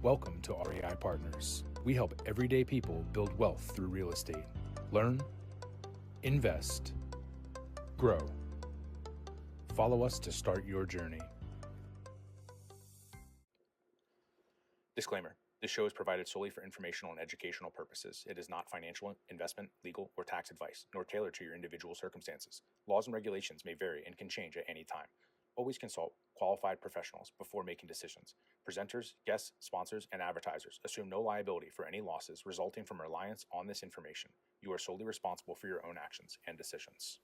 Welcome to REI Partners. We help everyday people build wealth through real estate. Learn, invest, grow. Follow us to start your journey. Disclaimer. This show is provided solely for informational and educational purposes. It is not financial, investment, legal, or tax advice, nor tailored to your individual circumstances. Laws and regulations may vary and can change at any time. Always consult qualified professionals before making decisions. Presenters, guests, sponsors, and advertisers assume no liability for any losses resulting from reliance on this information. You are solely responsible for your own actions and decisions.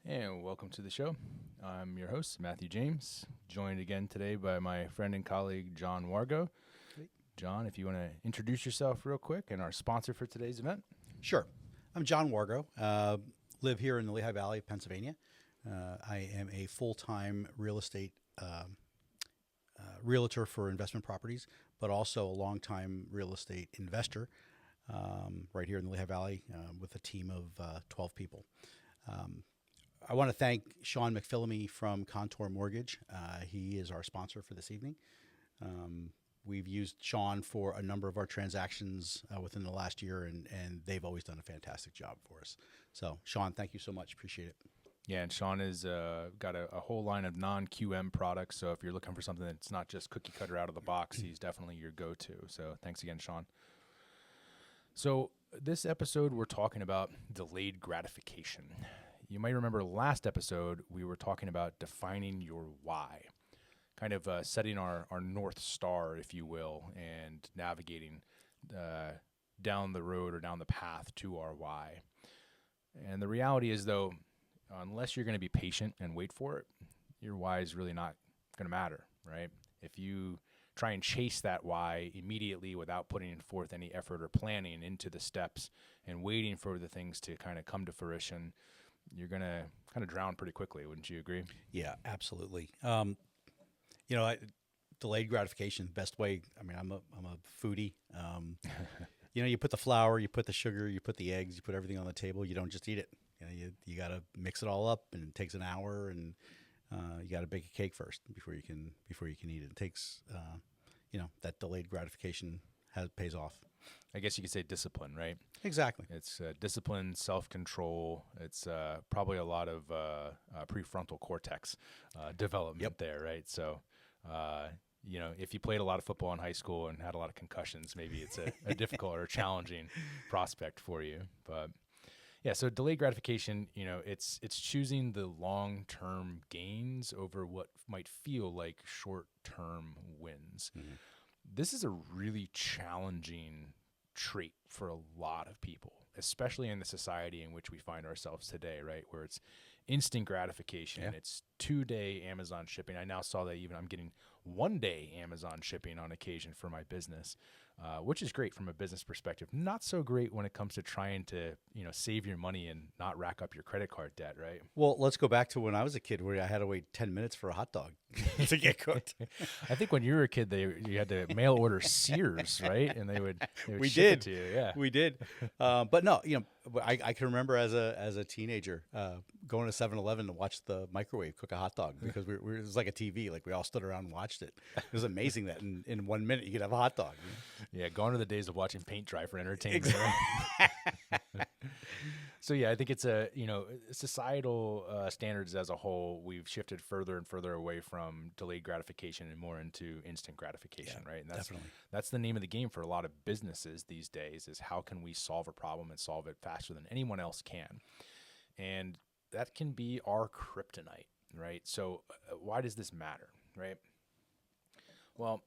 And welcome to the show. I'm your host, Matthew James, joined again today by my friend and colleague, John Wargo. Great. John, if you want to introduce yourself real quick and our sponsor for today's event. Sure. I'm John Wargo, live here in the Lehigh Valley, Pennsylvania. I am a full-time real estate realtor for investment properties, but also a long-time real estate investor right here in the Lehigh Valley with a team of 12 people. I want to thank Sean McPhillamy from Contour Mortgage. He is our sponsor for this evening. We've used Sean for a number of our transactions within the last year, and they've always done a fantastic job for us. So, Sean, thank you so much. Appreciate it. Yeah, and Sean has got a whole line of non-QM products. So if you're looking for something that's not just cookie cutter out of the box, he's definitely your go-to. So thanks again, Sean. So this episode, we're talking about delayed gratification. You might remember last episode, we were talking about defining your why, kind of setting our North Star, if you will, and navigating down the road or down the path to our why. And the reality is, though, unless you're going to be patient and wait for it, your why is really not going to matter, right? If you try and chase that why immediately without putting forth any effort or planning into the steps and waiting for the things to kind of come to fruition, you're going to kind of drown pretty quickly. Wouldn't you agree? Yeah, absolutely. Delayed gratification, best way. I mean, I'm a foodie. You put the flour, you put the sugar, you put the eggs, you put everything on the table. You don't just eat it. You got to mix it all up, and it takes an hour, and you got to bake a cake first before you can eat it. It takes that delayed gratification pays off. I guess you could say discipline, right? Exactly. It's discipline, self-control. It's probably a lot of prefrontal cortex development there, right? So, if you played a lot of football in high school and had a lot of concussions, maybe it's a difficult or challenging prospect for you. But yeah, so delayed gratification, it's choosing the long-term gains over what might feel like short-term wins. Mm-hmm. This is a really challenging trait for a lot of people, especially in the society in which we find ourselves today, right? Where it's instant gratification. Yeah. It's 2-day Amazon shipping. I now saw that even I'm getting 1-day Amazon shipping on occasion for my business, which is great from a business perspective. Not so great when it comes to trying to, save your money and not rack up your credit card debt, right? Well, let's go back to when I was a kid where I had to wait 10 minutes for a hot dog to get cooked. I think when you were a kid, you had to mail order Sears, right? And they would we ship did. It to you. Yeah, we did. But no, I can remember as a teenager going to 7-Eleven to watch the microwave cook a hot dog because it was like a TV. Like we all stood around and watched it. It was amazing that in 1 minute you could have a hot dog. Yeah, gone are the days of watching paint dry for entertainment. So yeah, I think it's societal standards as a whole. We've shifted further and further away from delayed gratification and more into instant gratification, right? And that's the name of the game for a lot of businesses these days. Is how can we solve a problem and solve it faster than anyone else can, and that can be our kryptonite, right? So why does this matter, right? Well,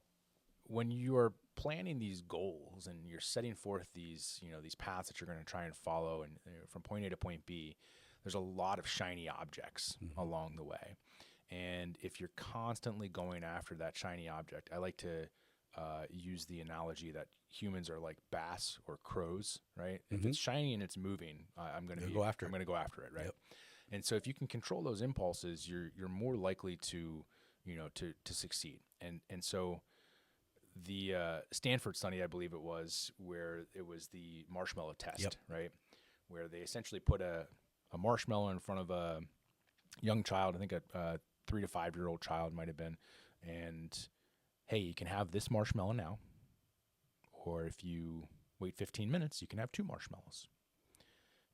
when you're planning these goals and you're setting forth these paths that you're going to try and follow and from point A to point B, there's a lot of shiny objects along the way. And if you're constantly going after that shiny object, I like to use the analogy that humans are like bass or crows, right? Mm-hmm. If it's shiny and it's moving, I'm going to go after it, right? Yep. And so if you can control those impulses, you're more likely to succeed. And so the Stanford study, I believe it was, where it was the marshmallow test, right? Where they essentially put a marshmallow in front of a young child, I think a 3 to 5 year old child might have been, and hey, you can have this marshmallow now, or if you wait 15 minutes, you can have 2 marshmallows.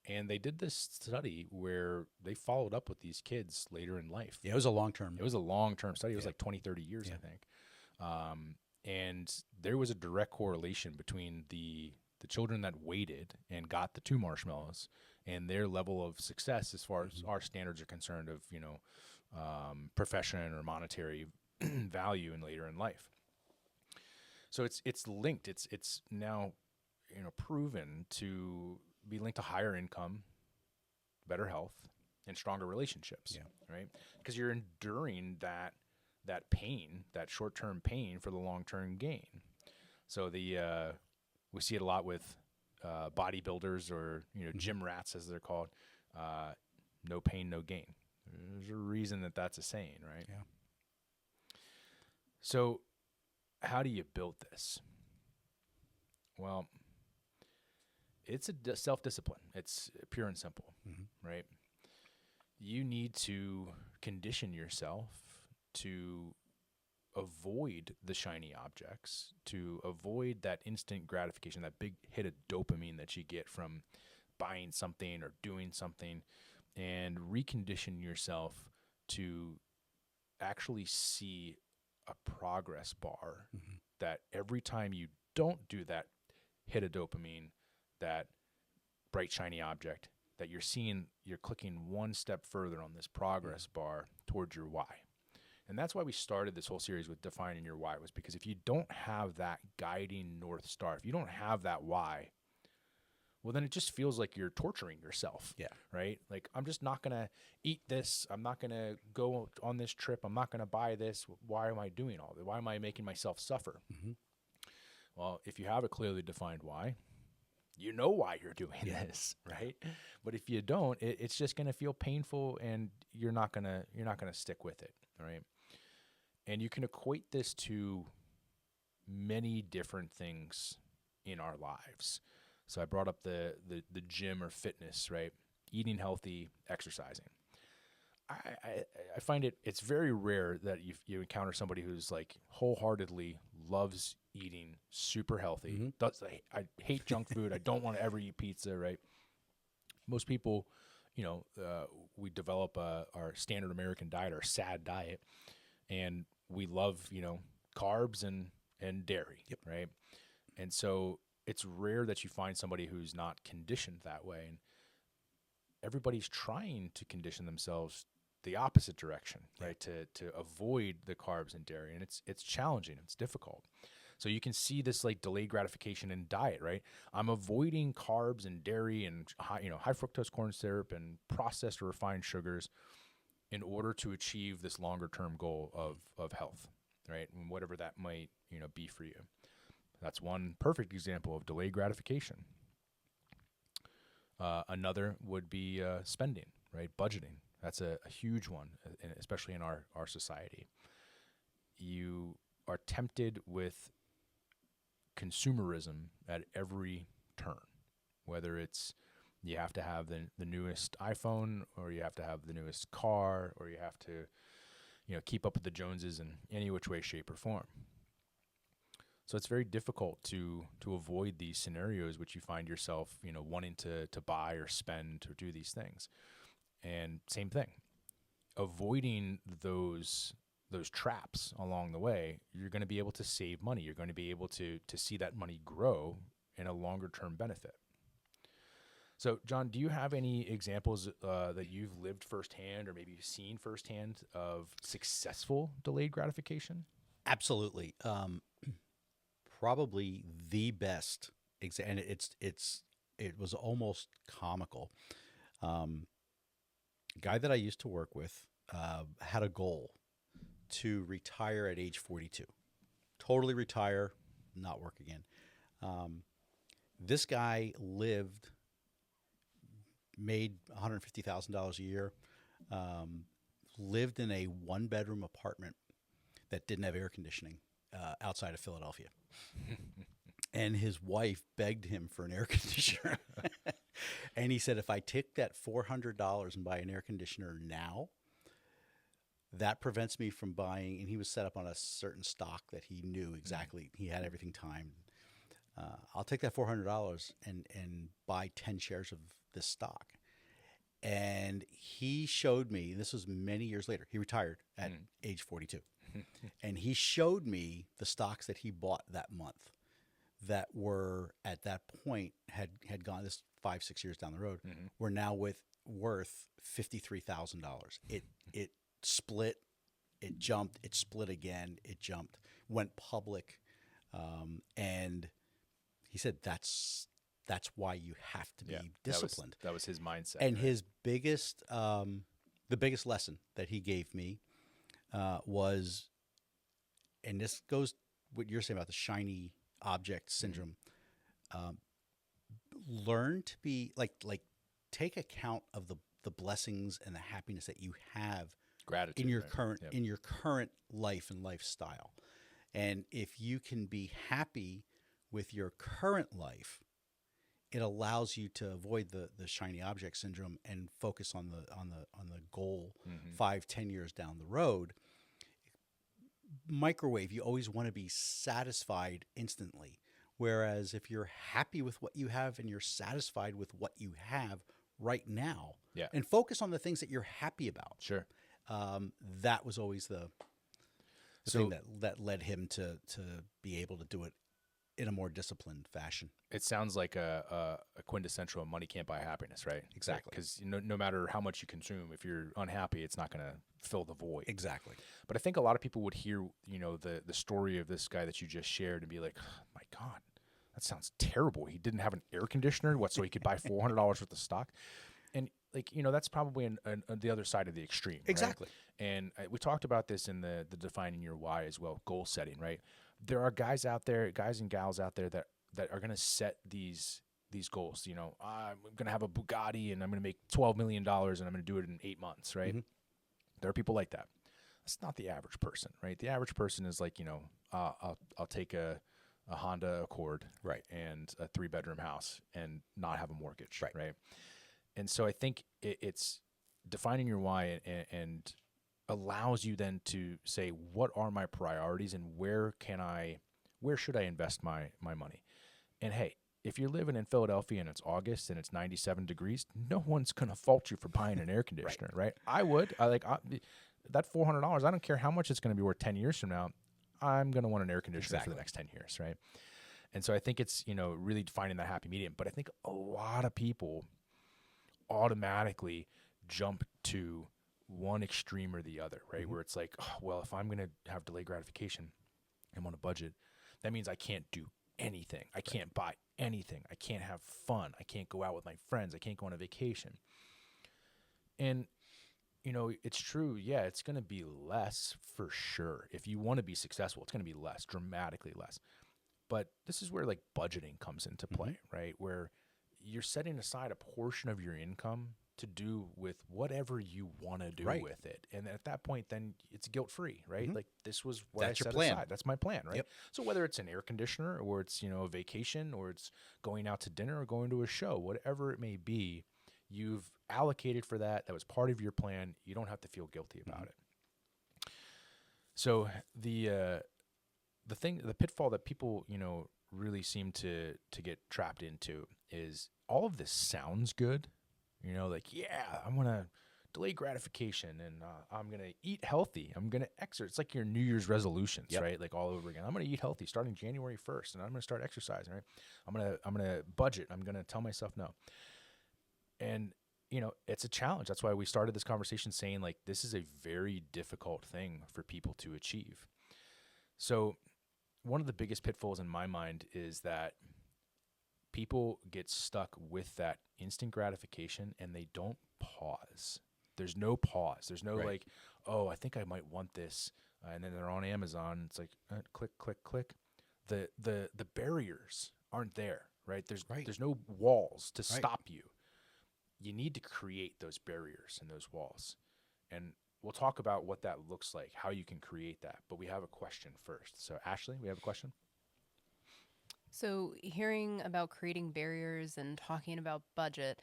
And they did this study where they followed up with these kids later in life. Yeah, it was a long-term. It was a long-term study. It was like 20, 30 years, I think. And there was a direct correlation between the children that waited and got the 2 marshmallows and their level of success as far as our standards are concerned of, profession or monetary value in later in life. So it's linked. It's now, proven to be linked to higher income, better health, and stronger relationships. Yeah. Right? Because you're enduring that pain, that short-term pain for the long-term gain. So we see it a lot with bodybuilders or gym rats, as they're called. No pain, no gain. There's a reason that's a saying, right? Yeah. So how do you build this? Well, it's a self-discipline. It's pure and simple, right? You need to condition yourself to avoid the shiny objects, to avoid that instant gratification, that big hit of dopamine that you get from buying something or doing something, and recondition yourself to actually see a progress bar that every time you don't do that hit of dopamine, that bright shiny object, that you're clicking one step further on this progress bar towards your why. And that's why we started this whole series with defining your why, was because if you don't have that guiding North Star, if you don't have that why, well, then it just feels like you're torturing yourself. Yeah. Right? Like, I'm just not going to eat this. I'm not going to go on this trip. I'm not going to buy this. Why am I doing all this? Why am I making myself suffer? Well, if you have a clearly defined why, you know why you're doing this, right? But if you don't, it's just going to feel painful, and you're not going to stick with it, right? And you can equate this to many different things in our lives. So I brought up the gym or fitness, right? Eating healthy, exercising. I find it's very rare that you encounter somebody who's like wholeheartedly loves eating super healthy. I hate junk food. I don't want to ever eat pizza, right? Most people, we develop our standard American diet, our SAD diet, and we love, carbs and dairy, right? And so it's rare that you find somebody who's not conditioned that way. And everybody's trying to condition themselves the opposite direction, right? To avoid the carbs and dairy. And it's challenging. It's difficult. So you can see this like delayed gratification in diet, right? I'm avoiding carbs and dairy and high fructose corn syrup and processed or refined sugars in order to achieve this longer term goal of health, right? And whatever that might, be for you. That's one perfect example of delayed gratification. Another would be spending, right? Budgeting. That's a huge one, especially in our society. You are tempted with consumerism at every turn, whether it's you have to have the newest iPhone, or you have to have the newest car, or you have to, keep up with the Joneses in any which way, shape, or form. So it's very difficult to avoid these scenarios which you find yourself, wanting to buy or spend or do these things. And same thing, avoiding those traps along the way, you're going to be able to save money. You're going to be able to see that money grow in a longer term benefit. So, John, do you have any examples that you've lived firsthand or maybe seen firsthand of successful delayed gratification? Absolutely. Probably the best and it was almost comical. Guy that I used to work with had a goal to retire at age 42. Totally retire, not work again. This guy made $150,000 a year, lived in a one-bedroom apartment that didn't have air conditioning outside of Philadelphia. And his wife begged him for an air conditioner. And he said, if I take that $400 and buy an air conditioner now, that prevents me from buying. And he was set up on a certain stock that he knew exactly. He had everything timed. I'll take that $400 and buy 10 shares of this stock. And he showed me, this was many years later, he retired at age 42. And he showed me the stocks that he bought that month that were at that point had gone, this 5-6 years down the road, were now worth $53,000. It split, it jumped, it split again, it jumped, went public, and he said that's why you have to be disciplined. That was his mindset. And his biggest, the biggest lesson that he gave me was, and this goes what you're saying about the shiny object syndrome. Learn to be like take account of the blessings and the happiness that you have, gratitude in your current in your current life and lifestyle. And if you can be happy with your current life, it allows you to avoid the shiny object syndrome and focus on the goal 5-10 years down the road. Microwave, you always want to be satisfied instantly. Whereas if you're happy with what you have and you're satisfied with what you have right now, and focus on the things that you're happy about. Sure. That was always the thing that led him to be able to do it in a more disciplined fashion. It sounds like a quintessential money can't buy happiness, right? Exactly. Because no matter how much you consume, if you're unhappy, it's not going to fill the void. Exactly. But I think a lot of people would hear, the story of this guy that you just shared and be like, oh, my God, that sounds terrible. He didn't have an air conditioner, so he could buy $400 worth of stock. And that's probably the other side of the extreme. Exactly. Right? And we talked about this in the defining your why as well, goal setting, right? There are guys and gals out there that are going to set these goals. I'm going to have a Bugatti and I'm going to make $12 million and I'm going to do it in 8 months, right? There are people like that. That's not the average person, right? The average person is like, I'll take a Honda Accord, right, and a 3-bedroom house and not have a mortgage, right? And so I think it's defining your why and allows you then to say, what are my priorities and where should I invest my money? And hey, if you're living in Philadelphia and it's August and it's 97 degrees, no one's going to fault you for buying an air conditioner, right? I would. That $400, I don't care how much it's going to be worth 10 years from now. I'm going to want an air conditioner for the next 10 years, right? And so I think it's, really finding that happy medium. But I think a lot of people automatically jump to one extreme or the other, right? Where it's like, oh, well, if I'm going to have delayed gratification, I'm on a budget, that means I can't do anything. I can't buy anything. I can't have fun. I can't go out with my friends. I can't go on a vacation. And, it's true. Yeah, it's going to be less for sure. If you want to be successful, it's going to be less, dramatically less. But this is where budgeting comes into play, right? Where you're setting aside a portion of your income to do with whatever you want to do with it. And at that point, then it's guilt-free, right? This was what I set aside. That's my plan, right? Yep. So whether it's an air conditioner or it's, a vacation or it's going out to dinner or going to a show, whatever it may be, you've allocated for that. That was part of your plan. You don't have to feel guilty about it. So the pitfall that people, really seem to get trapped into is all of this sounds good. I'm going to delay gratification and I'm going to eat healthy. I'm going to exercise. It's like your New Year's resolutions, right? Like all over again. I'm going to eat healthy starting January 1st and I'm going to start exercising, right? I'm going to budget. I'm going to tell myself no. And, it's a challenge. That's why we started this conversation saying this is a very difficult thing for people to achieve. So one of the biggest pitfalls in my mind is that people get stuck with that instant gratification and they don't pause. There's no pause. There's no oh, I think I might want this. And then they're on Amazon. It's like click, click, click. The barriers aren't there, right? There's no walls to stop you. You need to create those barriers and those walls. And we'll talk about what that looks like, how you can create that. But we have a question first. So Ashley, we have a question. So hearing about creating barriers and talking about budget,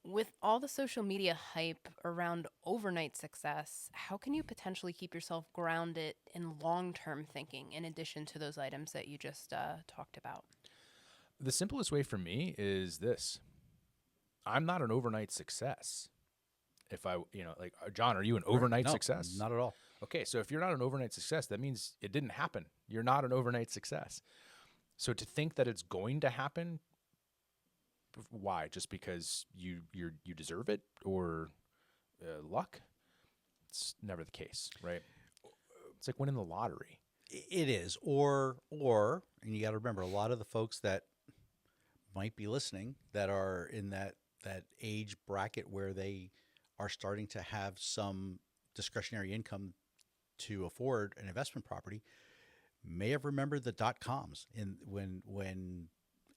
With all the social media hype around overnight success, how can you potentially keep yourself grounded in long-term thinking in addition to those items that you just talked about? The simplest way for me is this. I'm not an overnight success. If I, like, John, are you an overnight No, success? not at all. Okay, so if you're not an overnight success, that means it didn't happen. You're not an overnight success. So to think that it's going to happen, why? Just because you deserve it, or luck? It's never the case, right? It's like winning the lottery. It is, and you got to remember, a lot of the folks that might be listening that are in that age bracket where they are starting to have some discretionary income to afford an investment property may have remembered the .coms when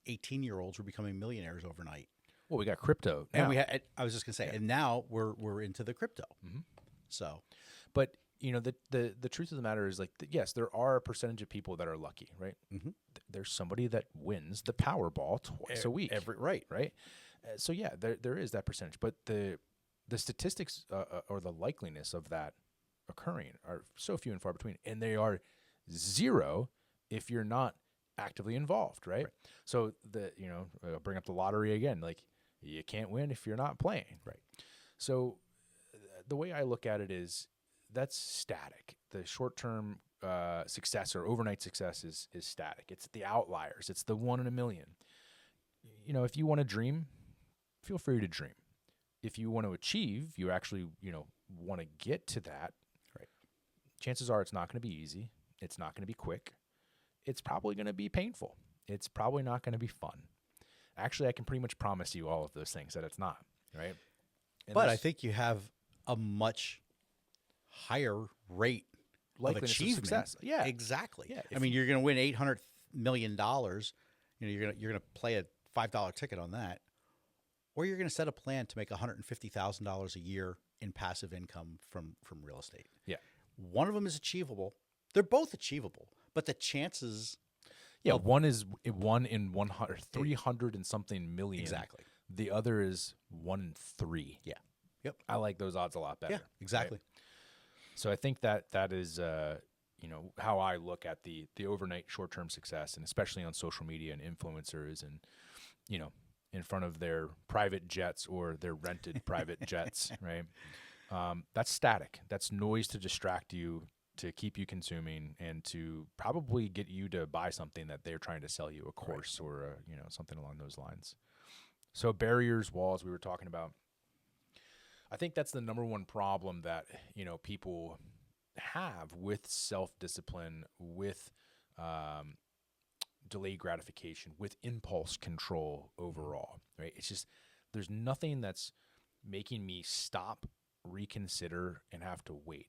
18-year-olds were becoming millionaires overnight. Well, we got crypto now. And we had, I was just going to say, and now we're into the crypto. Mm-hmm. So, but the truth of the matter is, like, yes, there are a percentage of people that are lucky, right? Mm-hmm. There's somebody that wins the Powerball twice a week, right? So yeah, there is that percentage, but the statistics or the likeliness of that occurring are so few and far between, and they are zero if you're not actively involved, right? So I'll bring up the lottery again. Like, you can't win if you're not playing, right? So the way I look at it is that's static. The short-term success or overnight success is static. It's the outliers. It's the 1 in a million. If you want to dream, feel free to dream. If you want to achieve, you actually, want to get to that, right? Chances are it's not going to be easy. It's not going to be quick. It's probably going to be painful. It's probably not going to be fun. Actually, I can pretty much promise you all of those things that it's not, right? But I think you have a much higher rate of achievement. Success. Yeah, exactly. Yeah, I mean, you're going to win $800 million. You're going to play a $5 ticket on that, or you're going to set a plan to make $150,000 a year in passive income from real estate. Yeah, one of them is achievable. They're both achievable, but the chances. Yeah, one is 1 in 100, 300 and something million. Exactly. The other is 1 in 3. Yeah. Yep. I like those odds a lot better. Yeah, exactly. Right? So I think that is how I look at the overnight short-term success, and especially on social media and influencers, and in front of their private jets or their rented private jets, right? That's static. That's noise to distract you, to keep you consuming, and to probably get you to buy something that they're trying to sell you, a course or something along those lines. So barriers, walls, we were talking about. I think that's the number one problem that people have with self-discipline, with delayed gratification, with impulse control overall, right? It's just there's nothing that's making me stop, reconsider, and have to wait.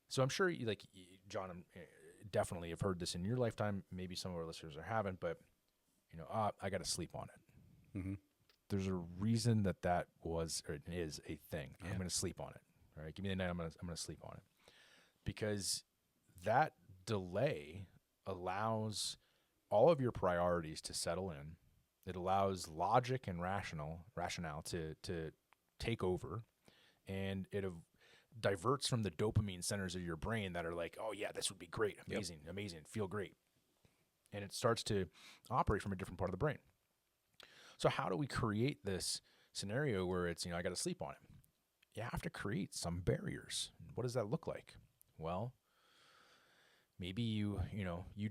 So I'm sure, John, definitely have heard this in your lifetime. Maybe some of our listeners haven't, but I got to sleep on it. Mm-hmm. There's a reason that was or is a thing. Yeah. I'm going to sleep on it. All right, give me the night. I'm going to sleep on it, because that delay allows all of your priorities to settle in. It allows logic and rationale to take over, and it diverts from the dopamine centers of your brain that are like, oh yeah, this would be great, amazing, feel great, and it starts to operate from a different part of the brain. So how do we create this scenario where it's, I got to sleep on it? You have to create some barriers. What does that look like? Well, maybe you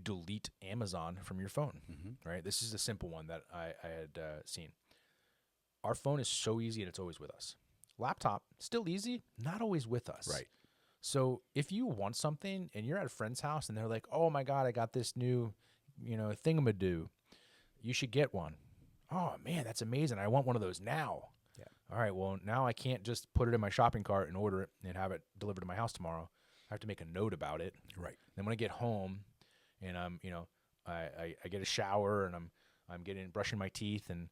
delete Amazon from your phone, right? This is a simple one that I had seen. Our phone is so easy and it's always with us. Laptop, still easy, not always with us. Right. So if you want something and you're at a friend's house and they're like, oh my God, I got this new, thingamadoo, you should get one. Oh man, that's amazing. I want one of those now. Yeah. All right. Well, now I can't just put it in my shopping cart and order it and have it delivered to my house tomorrow. I have to make a note about it. Right. Then when I get home and I get a shower and I'm brushing my teeth and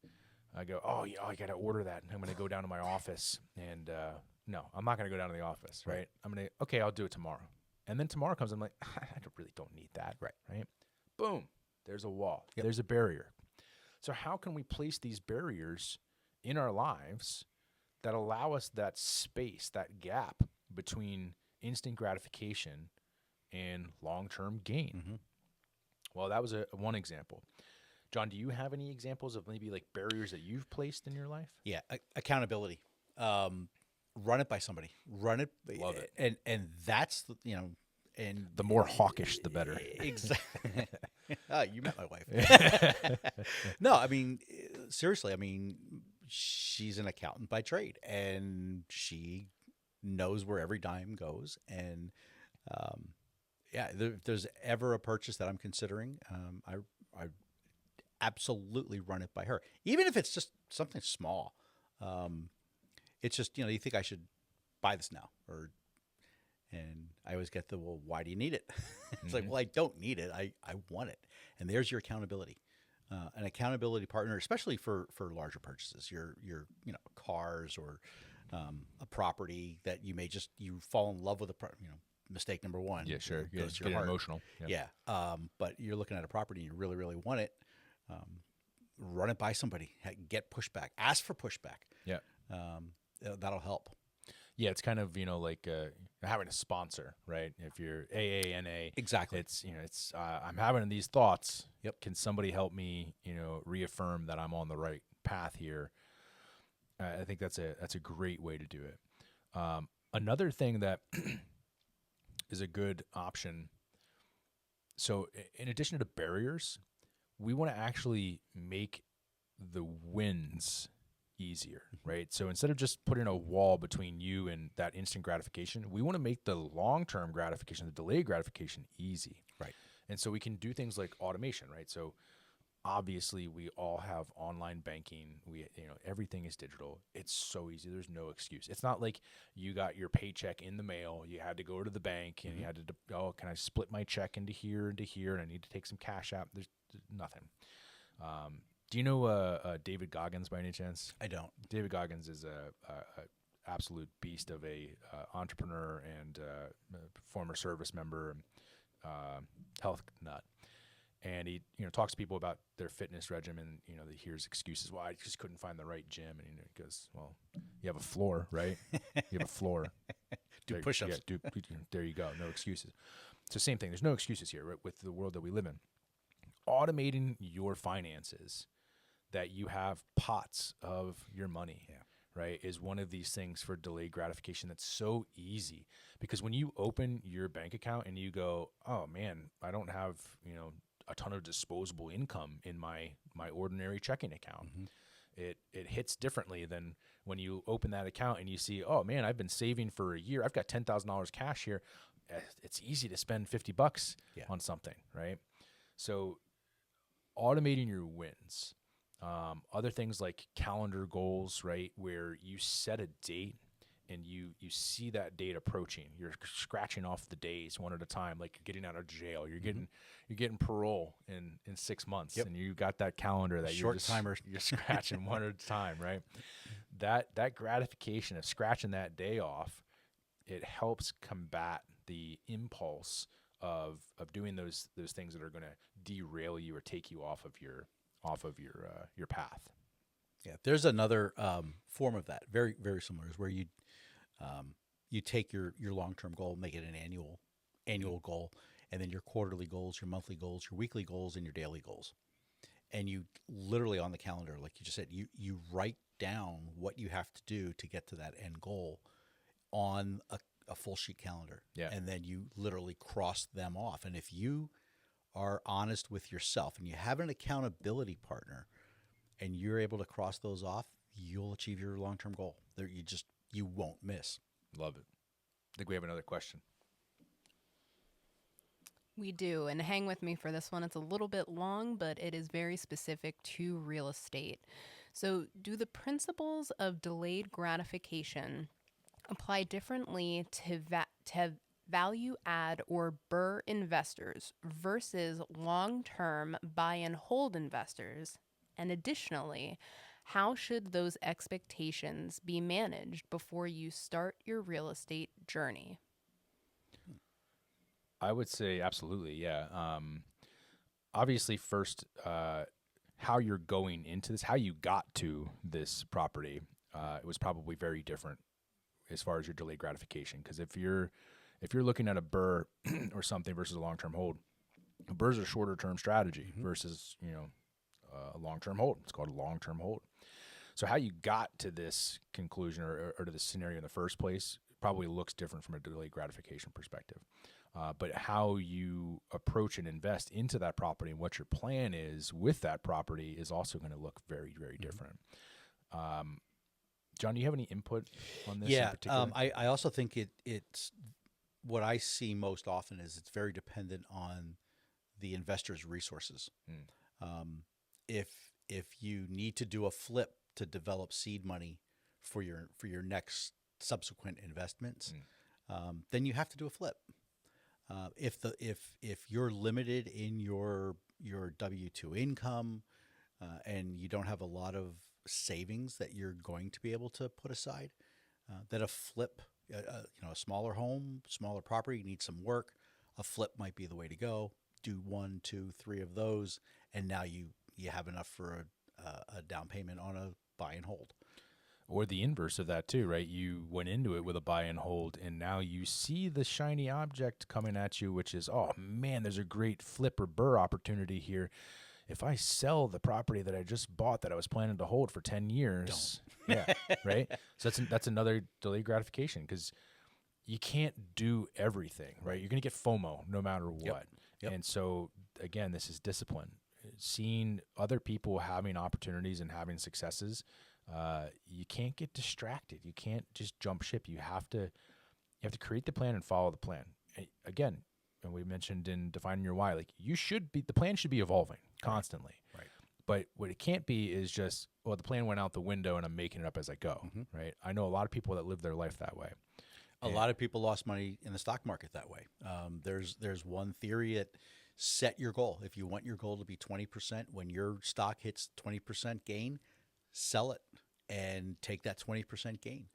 I go, oh yeah, I got to order that. And I'm going to go down to my office and, no, I'm not going to go down to the office. Right. Okay, I'll do it tomorrow. And then tomorrow comes, I'm like, I really don't need that. Right. Boom. There's a wall. Yep. There's a barrier. So how can we place these barriers in our lives that allow us that space, that gap between instant gratification and long-term gain. Mm-hmm. Well, that was one example. John, do you have any examples of maybe like barriers that you've placed in your life? Yeah, accountability. Run it by somebody. Run it. Love it. And that's and the more hawkish, the better. Exactly. You met my wife. No, I mean, seriously. I mean, she's an accountant by trade, and she knows where every dime goes. And if there's ever a purchase that I'm considering, I absolutely run it by her, even if it's just something small. It's just, you think I should buy this now, and I always get well, why do you need it? It's like, well, I don't need it. I want it. And there's your accountability. An accountability partner, especially for larger purchases, your cars or a property that you may you fall in love with mistake number one. Yeah, sure. Goes to get your heart. Emotional. Yeah. But you're looking at a property and you really, really want it. Run it by somebody. Get pushback. Ask for pushback. Yeah. That'll help. Yeah, it's kind of like having a sponsor, right? If you're AANA, exactly. It's I'm having these thoughts. Yep. Can somebody help me reaffirm that I'm on the right path here? I think that's a great way to do it. Another thing that is a good option. So in addition to barriers, we want to actually make the wins easier, right? So instead of just putting a wall between you and that instant gratification, we want to make the long-term gratification, the delayed gratification, easy. Right. And so we can do things like automation, right? So obviously we all have online banking. Everything is digital. It's so easy. There's no excuse. It's not like you got your paycheck in the mail. You had to go to the bank and you had to, can I split my check into here and I need to take some cash out? There's nothing. Do you know David Goggins by any chance? I don't. David Goggins is a absolute beast of a entrepreneur and former service member, health nut. And he talks to people about their fitness regimen. He hears excuses. Well, I just couldn't find the right gym. And he goes, well, you have a floor, right? You have a floor. Do push-ups. Yeah, there you go. No excuses. So same thing. There's no excuses here, right, with the world that we live in. Automating your finances, that you have pots of your money, right, is one of these things for delayed gratification that's so easy. Because when you open your bank account and you go, oh man, I don't have a ton of disposable income in my ordinary checking account, it hits differently than when you open that account and you see, oh man, I've been saving for a year, I've got $10,000 cash here. It's easy to spend $50 on something, right? So automating your wins. Other things like calendar goals, right, where you set a date and you see that date approaching. You're scratching off the days one at a time, like you're getting out of jail. You're getting parole in 6 months, and you got that calendar that you're scratching one at a time, right? That gratification of scratching that day off, it helps combat the impulse of doing those things that are going to derail you or take you off of your path. Yeah, there's another form of that, very, very similar, is where you take your long-term goal, make it an annual goal, and then your quarterly goals, your monthly goals, your weekly goals, and your daily goals. And you literally on the calendar, like you just said, you write down what you have to do to get to that end goal on a full sheet calendar. Yeah. And then you literally cross them off. And if you are honest with yourself and you have an accountability partner and you're able to cross those off, you'll achieve your long-term goal. You won't miss. Love it. I think we have another question. We do, and hang with me for this one. It's a little bit long, but it is very specific to real estate. So, do the principles of delayed gratification apply differently to value add or BRRRR investors versus long-term buy and hold investors? And additionally, how should those expectations be managed before you start your real estate journey? I would say absolutely, yeah. Obviously, first, how you're going into this, how you got to this property, it was probably very different as far as your delayed gratification. Because if you're looking at a BRRRR or something versus a long-term hold, a BRRRR is a shorter-term strategy versus a long-term hold. It's called a long-term hold. So how you got to this conclusion or to this scenario in the first place probably looks different from a delayed gratification perspective. But how you approach and invest into that property and what your plan is with that property is also going to look very, very different. John, do you have any input on this? Yeah, in particular? I also think it's what I see most often is it's very dependent on the investor's resources. If you need to do a flip to develop seed money for your next subsequent investments, then you have to do a flip. If you're limited in your W-2 income and you don't have a lot of savings that you're going to be able to put aside, then a flip, a smaller home, smaller property needs some work. A flip might be the way to go. Do 1, 2, 3 of those, and now you have enough for a down payment on a buy and hold. Or the inverse of that too, right? You went into it with a buy and hold, and now you see the shiny object coming at you, which is, oh man, there's a great flip or BRRRR opportunity here. If I sell the property that I just bought that I was planning to hold for 10 years, yeah, right? So that's another delayed gratification because you can't do everything, right? You're going to get FOMO no matter what. Yep. And so again, this is discipline. Seeing other people having opportunities and having successes, you can't get distracted. You can't just jump ship. You have to create the plan and follow the plan. Again, and we mentioned in defining your why, like the plan should be evolving constantly. Right. But what it can't be is just, well, the plan went out the window and I'm making it up as I go. Right. I know a lot of people that live their life that way. A lot of people lost money in the stock market that way. There's one theory that set your goal. If you want your goal to be 20%, when your stock hits 20% gain, sell it and take that 20% gain.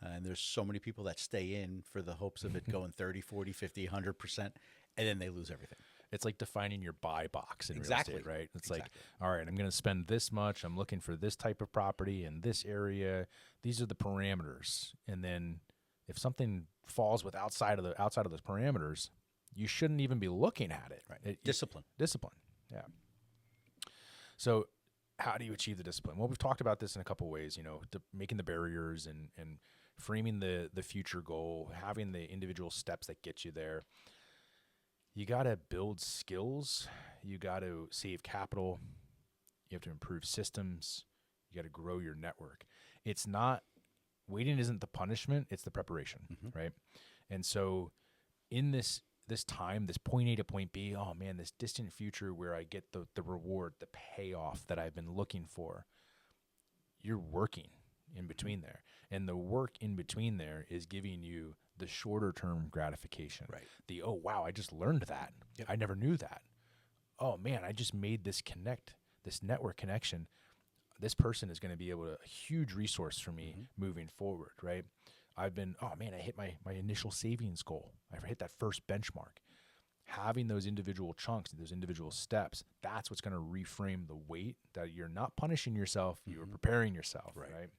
And there's so many people that stay in for the hopes of it going 30, 40, 50, 100%, and then they lose everything. It's like defining your buy box in real estate, right? It's like, all right, I'm going to spend this much. I'm looking for this type of property in this area. These are the parameters. And then if something falls outside of those parameters, you shouldn't even be looking at it. Right. Discipline. Yeah. So how do you achieve the discipline? Well, we've talked about this in a couple of ways, making the barriers and framing the future goal, having the individual steps that get you there. You got to build skills. You got to save capital. You have to improve systems. You got to grow your network. It's not, waiting isn't the punishment, it's the preparation, right? And so in this time, this point A to point B, oh man, this distant future where I get the reward, the payoff that I've been looking for, you're working in between there. And the work in between there is giving you the shorter term gratification. Right. Oh wow, I just learned that. Yep. I never knew that. Oh man, I just made this network connection. This person is going to be a huge resource for me moving forward, right? I've been, oh man, I hit my initial savings goal. I hit that first benchmark. Having those individual chunks, those individual steps, that's what's going to reframe the weight that you're not punishing yourself, you're preparing yourself, right?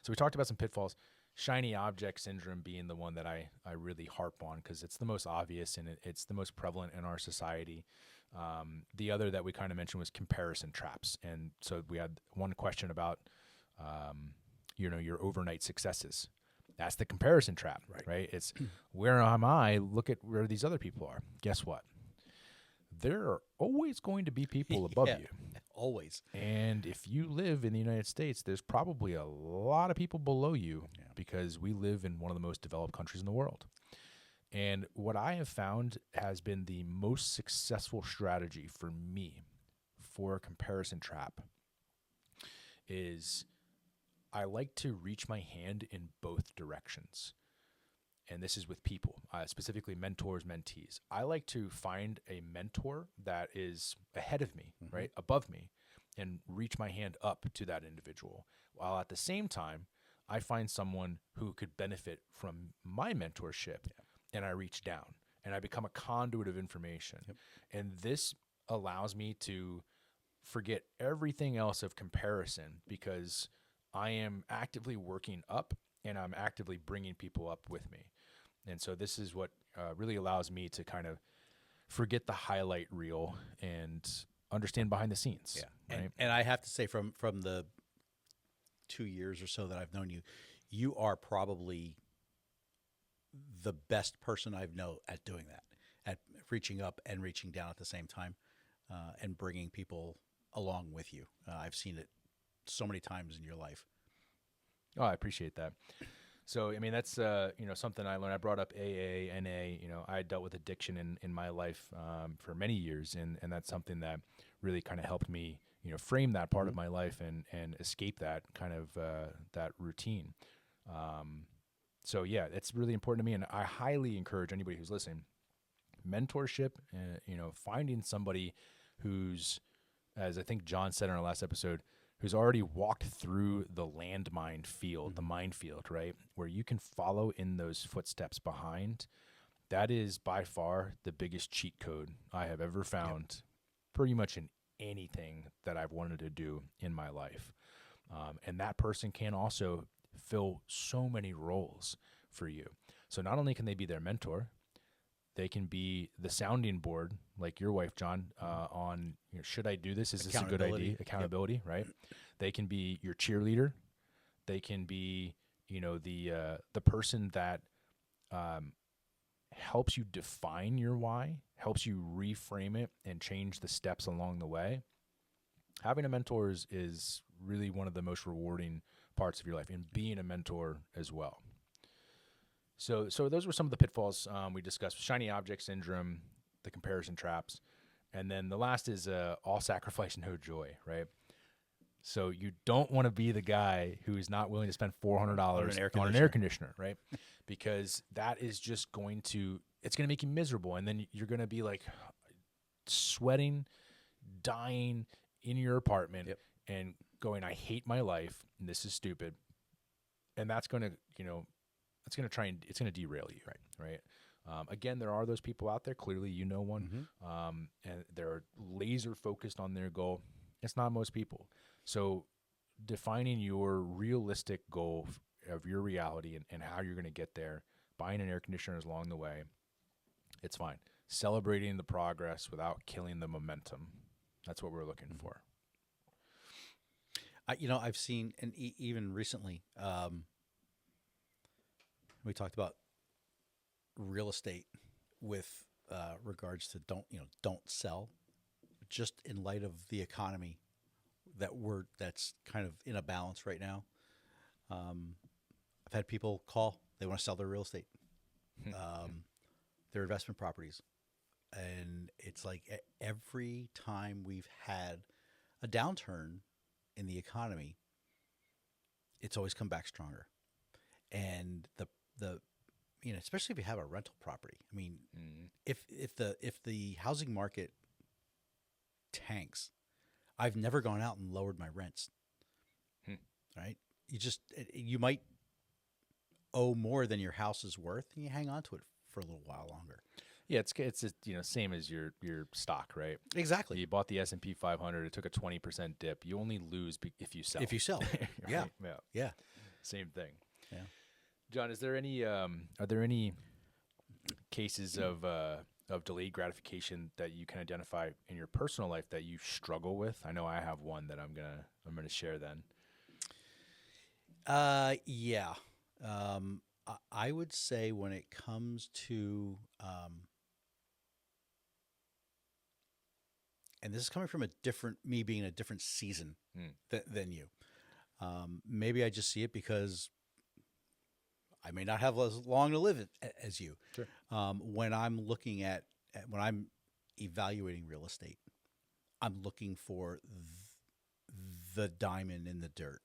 So we talked about some pitfalls. Shiny object syndrome being the one that I really harp on because it's the most obvious and it's the most prevalent in our society. The other that we kind of mentioned was comparison traps. And so we had one question about, your overnight successes. That's the comparison trap, right? It's where am I? Look at where these other people are. Guess what? There are always going to be people above you. Always. And if you live in the United States, there's probably a lot of people below you because we live in one of the most developed countries in the world. And what I have found has been the most successful strategy for me for a comparison trap is I like to reach my hand in both directions. And this is with people, specifically mentors, mentees. I like to find a mentor that is ahead of me, right, above me, and reach my hand up to that individual. While at the same time, I find someone who could benefit from my mentorship, and I reach down, and I become a conduit of information. And this allows me to forget everything else of comparison because I am actively working up and I'm actively bringing people up with me. And so this is what really allows me to kind of forget the highlight reel and understand behind the scenes. Yeah. Right? And I have to say from the 2 years or so that I've known you, you are probably the best person I've known at doing that, at reaching up and reaching down at the same time, and bringing people along with you. I've seen it so many times in your life. Oh, I appreciate that. So, I mean, that's, something I learned. I brought up AA, NA, I dealt with addiction in my life for many years. And that's something that really kind of helped me, frame that part of my life and escape that kind of that routine. So, yeah, it's really important to me. And I highly encourage anybody who's listening, mentorship, finding somebody who's, as I think John said in our last episode, who's already walked through the landmine field, the minefield, right? Where you can follow in those footsteps behind. That is by far the biggest cheat code I have ever found pretty much in anything that I've wanted to do in my life. And that person can also fill so many roles for you. So not only can they be their mentor, they can be the sounding board, like your wife, John, on should I do this? Is this a good idea? Accountability, right? They can be your cheerleader. They can be, the person that helps you define your why, helps you reframe it and change the steps along the way. Having a mentor is really one of the most rewarding parts of your life, and being a mentor as well. So those were some of the pitfalls we discussed: shiny object syndrome, the comparison traps, and then the last is all sacrifice, no joy, right? So you don't want to be the guy who is not willing to spend $400 on an air conditioner, right? Because that is just it's going to make you miserable, and then you're going to be like sweating, dying in your apartment, and going, I hate my life, and this is stupid, and that's going to it's going to derail you, right? Again, there are those people out there. Clearly, one, and they're laser focused on their goal. It's not most people. So, defining your realistic goal of your reality and how you're going to get there, buying an air conditioner is along the way. It's fine. Celebrating the progress without killing the momentum. That's what we're looking for. I've seen, and even recently, we talked about real estate with regards to don't sell, just in light of the economy that's kind of in a balance right now. I've had people call, they want to sell their real estate, their investment properties. And it's like every time we've had a downturn in the economy, it's always come back stronger. And the especially if you have a rental property. I mean, if the housing market tanks, I've never gone out and lowered my rents. Right? You might owe more than your house is worth, and you hang on to it for a little while longer. Yeah, it's same as your stock, right? Exactly. You bought the S&P 500. It took a 20% dip. You only lose if you sell. If you sell, right? Yeah. Same thing. Yeah. John, is there any? Are there any cases of delayed gratification that you can identify in your personal life that you struggle with? I know I have one that I'm gonna share then. Yeah. I would say when it comes to, and this is coming from me being in a different season than you. Maybe I just see it because I may not have as long to live as you. Sure. When I'm looking when I'm evaluating real estate, I'm looking for the diamond in the dirt.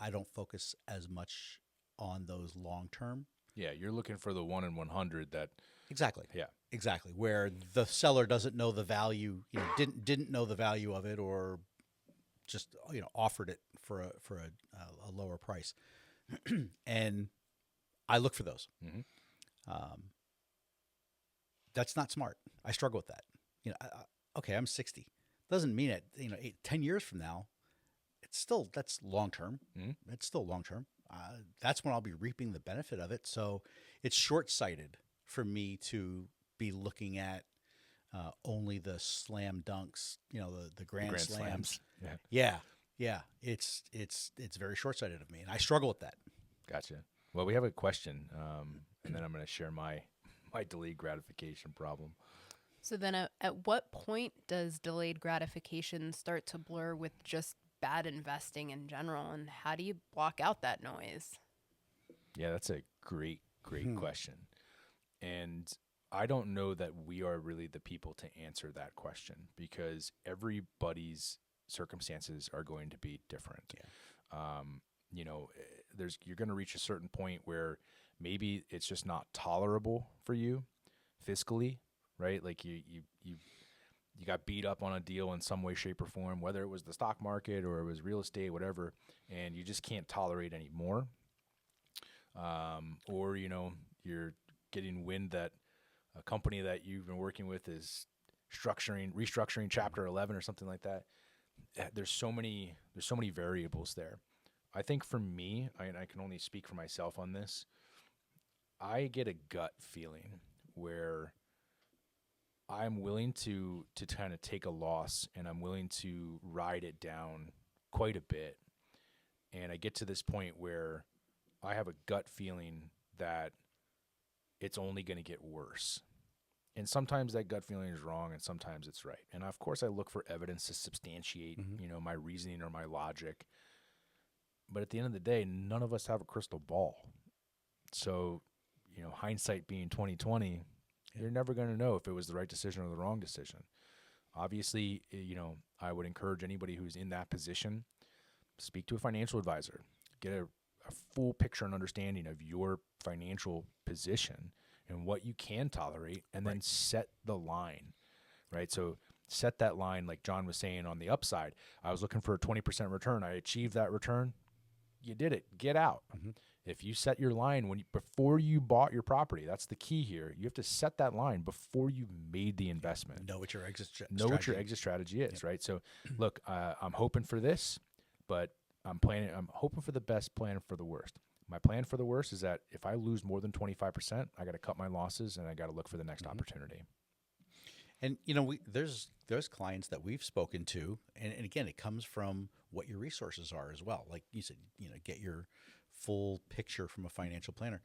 I don't focus as much on those long term. Yeah, you're looking for the 1 in 100 that. Exactly. Yeah. Exactly. Where the seller doesn't know the value, didn't know the value of it, or just offered it for a lower price, and I look for those. That's not smart. I struggle with that. okay, I'm 60. Doesn't mean it, 10 years from now, that's long term. Mm-hmm. It's still long term. That's when I'll be reaping the benefit of it. So it's short sighted for me to be looking at only the slam dunks, the grand slams. Yeah. Yeah. It's very short sighted of me, and I struggle with that. Gotcha. Well, we have a question, and then I'm going to share my delayed gratification problem. So then at what point does delayed gratification start to blur with just bad investing in general, and how do you block out that noise? Yeah, that's a great question. And I don't know that we are really the people to answer that question, because everybody's circumstances are going to be different. Yeah. You're going to reach a certain point where maybe it's just not tolerable for you fiscally, right? Like you got beat up on a deal in some way, shape, or form, whether it was the stock market or it was real estate, whatever, and you just can't tolerate anymore. Or you're getting wind that a company that you've been working with is restructuring Chapter 11 or something like that. There's so many variables there. I think for me, I can only speak for myself on this. I get a gut feeling where I'm willing to kind of take a loss, and I'm willing to ride it down quite a bit. And I get to this point where I have a gut feeling that it's only going to get worse. And sometimes that gut feeling is wrong, and sometimes it's right. And of course, I look for evidence to substantiate, my reasoning or my logic. But at the end of the day, none of us have a crystal ball. So, hindsight being 2020, you're never going to know if it was the right decision or the wrong decision. Obviously, I would encourage anybody who's in that position, speak to a financial advisor, get a full picture and understanding of your financial position and what you can tolerate, and then set the line, right? So set that line, like John was saying, on the upside. I was looking for a 20% return. I achieved that return. You did it. Get out. Mm-hmm. If you set your line before you bought your property, that's the key here. You have to set that line before you made the investment. Know what your exit strategy is, right? So, look, I'm hoping for this, but I'm hoping for the best, planning for the worst. My plan for the worst is that if I lose more than 25%, I got to cut my losses and I got to look for the next opportunity. And there's clients that we've spoken to, and again, it comes from what your resources are as well. Like you said, get your full picture from a financial planner.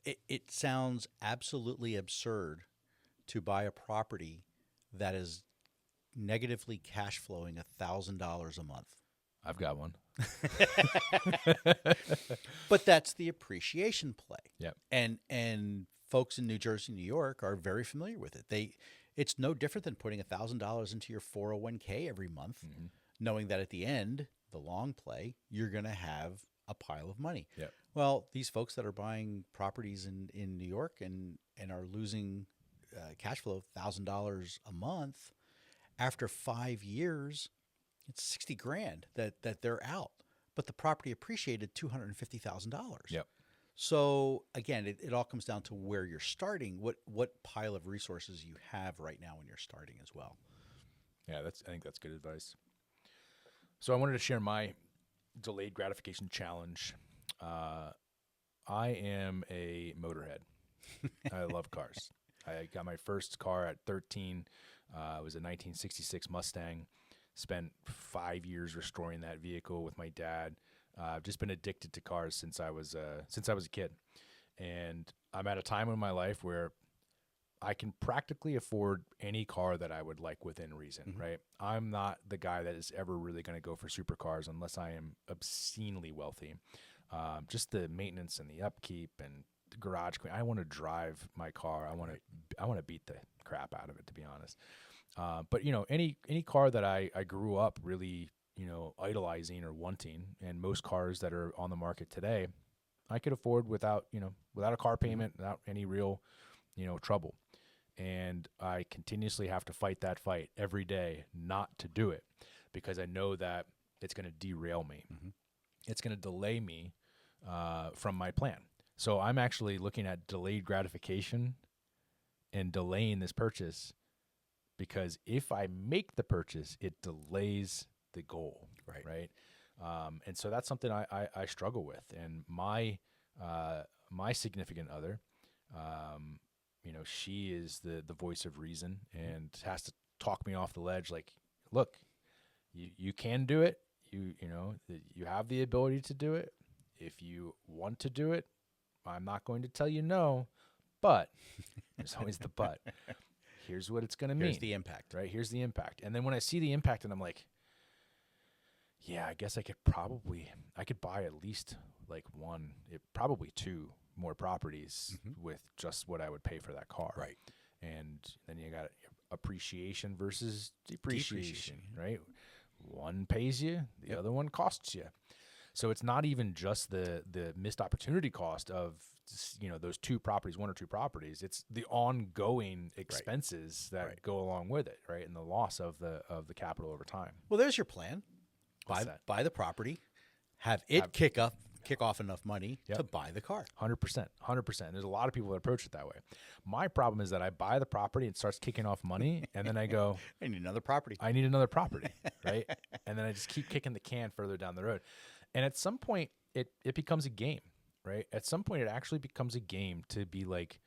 It sounds absolutely absurd to buy a property that is negatively cash flowing $1,000 a month. I've got one. But that's the appreciation play. Yep. And folks in New Jersey, New York are very familiar with it. It's no different than putting $1,000 into your 401k every month, knowing that at the end, the long play, you're going to have a pile of money. Yep. Well, these folks that are buying properties in New York and are losing cash flow of $1,000 a month, after 5 years, it's $60,000 that they're out, but the property appreciated $250,000. Yep. So again, it all comes down to where you're starting, what pile of resources you have right now when you're starting as well. Yeah, I think that's good advice. So I wanted to share my delayed gratification challenge. I am a motorhead. I love cars. I got my first car at 13. It was a 1966 Mustang. Spent 5 years restoring that vehicle with my dad. I've just been addicted to cars since I was a kid, and I'm at a time in my life where I can practically afford any car that I would like within reason. Right? I'm not the guy that is ever really going to go for supercars unless I am obscenely wealthy. Just the maintenance and the upkeep and the garage clean. I want to drive my car. I want to beat the crap out of it, to be honest. But any car that I grew up really, idolizing or wanting, and most cars that are on the market today, I could afford without a car payment, without any real, trouble. And I continuously have to fight that fight every day not to do it, because I know that it's going to derail me. It's going to delay me from my plan. So I'm actually looking at delayed gratification and delaying this purchase, because if I make the purchase, it delays the goal. Right. And so that's something I struggle with. And my significant other, she is the voice of reason and has to talk me off the ledge. Like, look, you can do it. You have the ability to do it. If you want to do it, I'm not going to tell you no, but there's always the but. Here's what it's going to mean. Here's the impact. Right? Here's the impact. And then when I see the impact and I'm like, yeah, I guess I could buy at least like probably two more properties with just what I would pay for that car. Right. And then you got appreciation versus depreciation. Right? One pays you, the other one costs you. So it's not even just the missed opportunity cost of those one or two properties. It's the ongoing expenses that go along with it, right? And the loss of the capital over time. Well, there's your plan. Buy the property, have it kick off enough money to buy the car. 100%. There's a lot of people that approach it that way. My problem is that I buy the property, it starts kicking off money, and then I go, I need another property, right? And then I just keep kicking the can further down the road. And at some point, it becomes a game, right? At some point, it actually becomes a game to be like,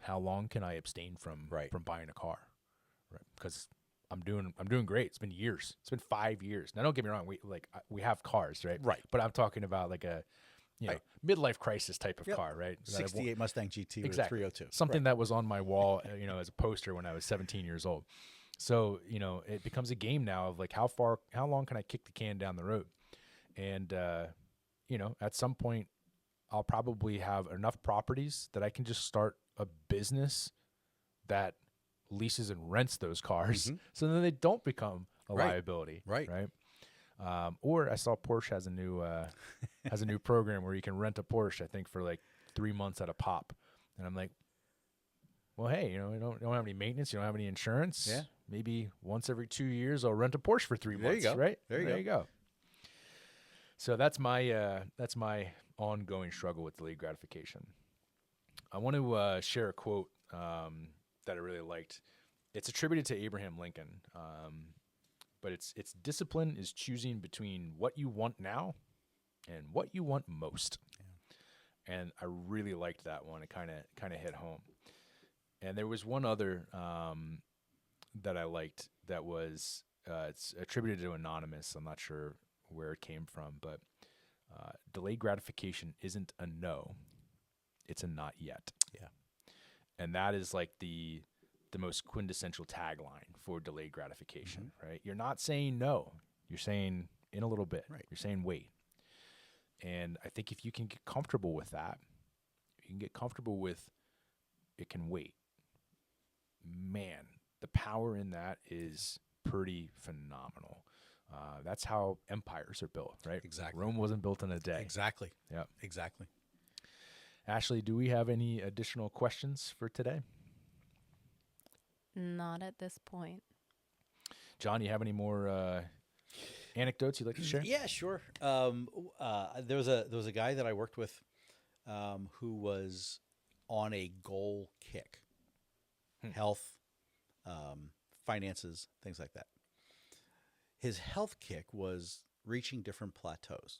how long can I abstain from buying a car, right? Because I'm doing great. It's been years. It's been 5 years. Now, don't get me wrong. We have cars, right? Right. But I'm talking about like a midlife crisis type of car, right? 68 Mustang GT with 302. Something that was on my wall, as a poster when I was 17 years old. So, it becomes a game now of like, how long can I kick the can down the road? And, at some point, I'll probably have enough properties that I can just start a business that leases and rents those cars, so then they don't become a liability, right? Or I saw Porsche has a new program where you can rent a Porsche, I think, for like 3 months at a pop, and I'm like, well, hey, you don't have any maintenance, you don't have any insurance, maybe once every 2 years I'll rent a Porsche for 3 months. There you go. Right? There you go. So that's my ongoing struggle with delayed gratification. I want to share a quote that I really liked. It's attributed to Abraham Lincoln, but it's discipline is choosing between what you want now and what you want most. Yeah. And I really liked that one. It kind of hit home. And there was one other that I liked that was it's attributed to Anonymous. I'm not sure where it came from, but delayed gratification isn't a no, it's a not yet. Yeah. And that is like the most quintessential tagline for delayed gratification, right? You're not saying no, you're saying in a little bit, right? You're saying wait. And I think if you can get comfortable with that, you can get comfortable with it can wait. Man, the power in that is pretty phenomenal. That's how empires are built, right? Exactly. Rome wasn't built in a day. Exactly. Yeah. Exactly. Ashley, do we have any additional questions for today? Not at this point. John, you have any more anecdotes you'd like to share? Yeah, sure. There was a guy that I worked with who was on a goal kick. Health, finances, things like that. His health kick was reaching different plateaus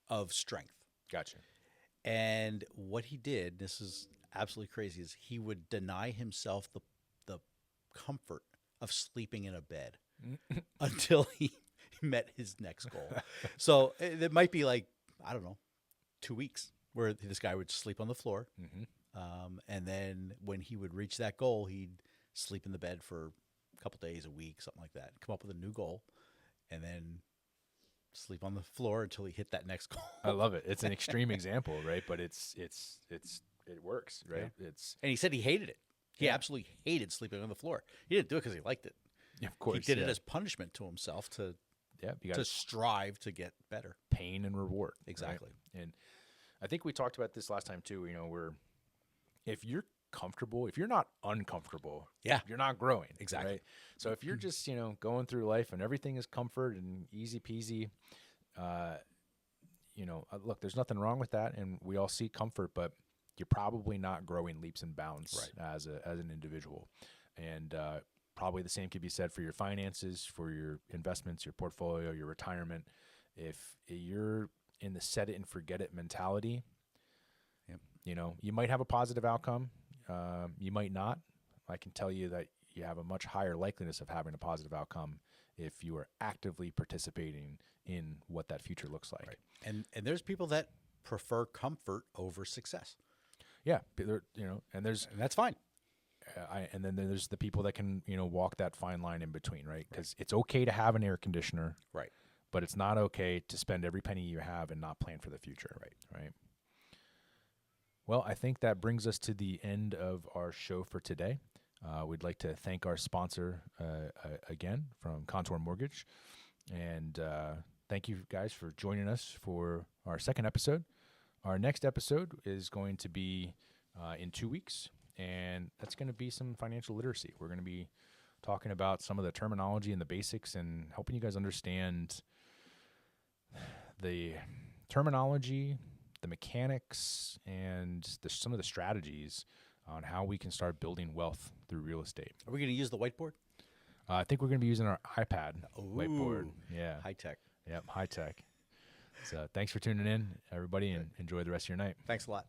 of strength. Gotcha. And what he did, this is absolutely crazy, is he would deny himself the comfort of sleeping in a bed until he met his next goal. So it might be like, I don't know, 2 weeks where this guy would sleep on the floor. And then when he would reach that goal, he'd sleep in the bed for a couple days, a week, something like that, come up with a new goal, and then sleep on the floor until he hit that next goal. I love it. It's an extreme example, right? But it works, right? Yeah. And he said he hated it. He absolutely hated sleeping on the floor. He didn't do it because he liked it. Yeah, of course. He did it as punishment to himself to strive to get better. Pain and reward. Exactly. Right? And I think we talked about this last time too. If you're comfortable, if you're not uncomfortable, you're not growing. Exactly. Right? So if you're just, going through life and everything is comfort and easy peasy, look, there's nothing wrong with that. And we all seek comfort, but you're probably not growing leaps and bounds as an individual. And probably the same could be said for your finances, for your investments, your portfolio, your retirement. If you're in the set it and forget it mentality, you might have a positive outcome. You might not. I can tell you that you have a much higher likeliness of having a positive outcome if you are actively participating in what that future looks like. Right. And there's people that prefer comfort over success. Yeah, and that's fine. And then there's the people that can, walk that fine line in between, right? Because it's okay to have an air conditioner, right? But it's not okay to spend every penny you have and not plan for the future, right? Well, I think that brings us to the end of our show for today. We'd like to thank our sponsor again from Contour Mortgage, and thank you guys for joining us for our second episode. Our next episode is going to be in 2 weeks, and that's going to be some financial literacy. We're going to be talking about some of the terminology and the basics and helping you guys understand the terminology, the mechanics, and some of the strategies on how we can start building wealth through real estate. Are we going to use the whiteboard? I think we're going to be using our iPad whiteboard. Yeah. High tech. Yep, high tech. So thanks for tuning in, everybody, and enjoy the rest of your night. Thanks a lot.